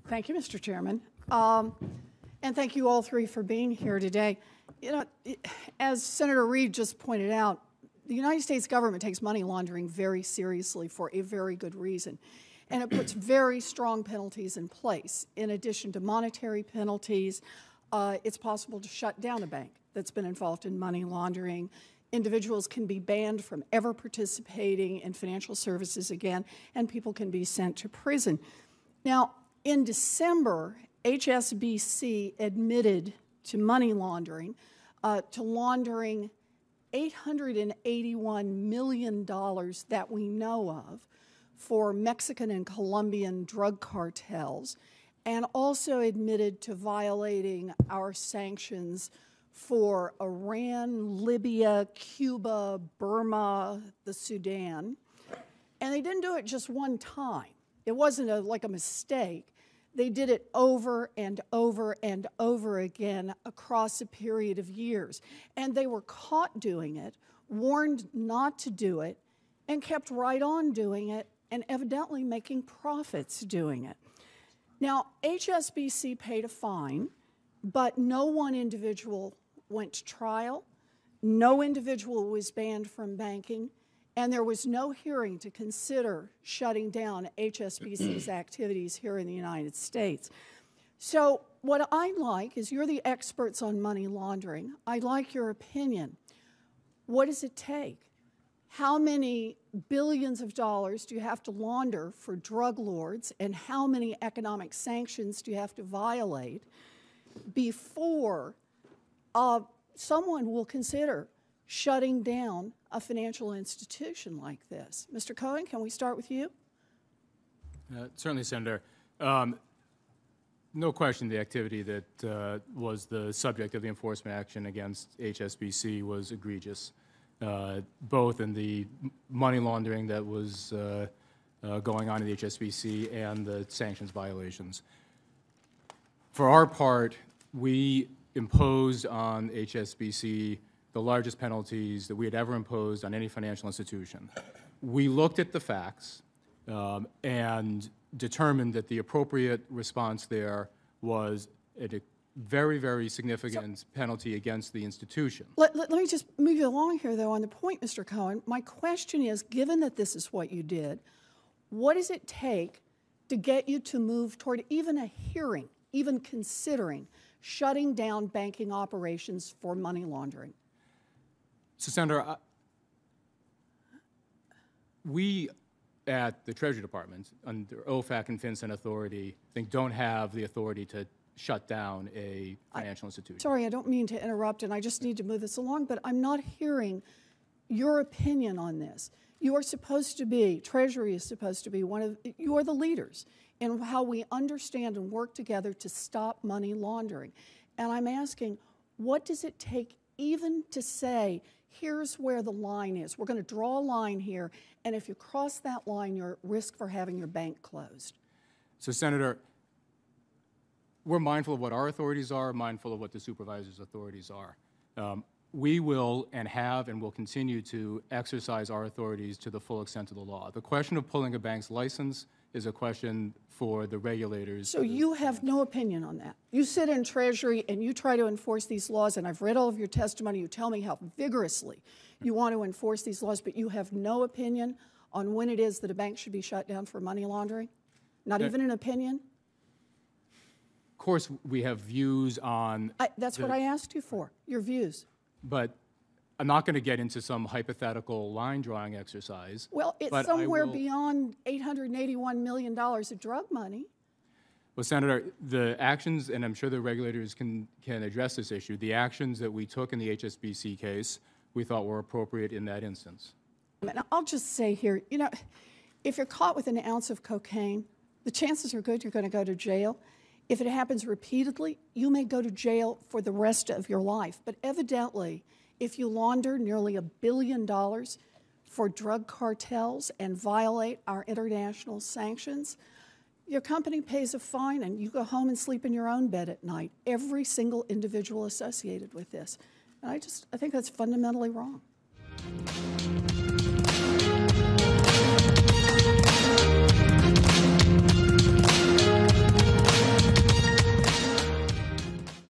Thank you, Mr. Chairman. And thank you all three for being here today. You know, as Senator Reid just pointed out, the United States government takes money laundering very seriously for a very good reason. And it puts very strong penalties in place. In addition to monetary penalties, it's possible to shut down a bank that's been involved in money laundering. Individuals can be banned from ever participating in financial services again, and people can be sent to prison. Now, in December, HSBC admitted to money laundering, to laundering $881 million that we know of for Mexican and Colombian drug cartels, and also admitted to violating our sanctions for Iran, Libya, Cuba, Burma, the Sudan. And they didn't do it just one time. It wasn't like a mistake. They did it over and over and over again across a period of years. And they were caught doing it, warned not to do it, and kept right on doing it, and evidently making profits doing it. Now, HSBC paid a fine, but no one individual went to trial. No individual was banned from banking. And there was no hearing to consider shutting down HSBC's activities here in the United States. So what I'd like is, you're the experts on money laundering. I'd like your opinion. What does it take? How many billions of dollars do you have to launder for drug lords, and how many economic sanctions do you have to violate before someone will consider shutting down a financial institution like this? Mr. Cohen, can we start with you? Certainly, Senator. No question the activity that was the subject of the enforcement action against HSBC was egregious, both in the money laundering that was going on in the HSBC and the sanctions violations. For our part, we imposed on HSBC the largest penalties that we had ever imposed on any financial institution. We looked at the facts and determined that the appropriate response there was a very, very significant penalty against the institution. Let me just move you along here, though, on the point, Mr. Cohen. My question is, given that this is what you did, what does it take to get you to move toward even a hearing, even considering shutting down banking operations for money laundering? So, Senator, we at the Treasury Department, under OFAC and FinCEN authority, don't have the authority to shut down a financial institution. Sorry, I don't mean to interrupt, and I just need to move this along, but I'm not hearing your opinion on this. You are supposed to be, Treasury is supposed to be you are the leaders in how we understand and work together to stop money laundering. And I'm asking, what does it take even to say, here's where the line is? We're going to draw a line here, and if you cross that line, you're at risk for having your bank closed. So, Senator, we're mindful of what our authorities are, mindful of what the supervisor's authorities are. We will and have and will continue to exercise our authorities to the full extent of the law. The question of pulling a bank's license is a question for the regulators. So you have no opinion on that? You sit in Treasury and you try to enforce these laws, and I've read all of your testimony. You tell me how vigorously you want to enforce these laws, but you have no opinion on when it is that a bank should be shut down for money laundering? Not even an opinion? Of course, we have views on... That's what I asked you for, your views. But I'm not going to get into some hypothetical line-drawing exercise. Well, it's somewhere beyond $881 million of drug money. Well, Senator, the actions, and I'm sure the regulators can address this issue, the actions that we took in the HSBC case, we thought were appropriate in that instance. I'll just say here, you know, if you're caught with an ounce of cocaine, the chances are good you're going to go to jail. If it happens repeatedly, you may go to jail for the rest of your life. But evidently, if you launder nearly $1 billion for drug cartels and violate our international sanctions, your company pays a fine and you go home and sleep in your own bed at night, every single individual associated with this. And I think that's fundamentally wrong.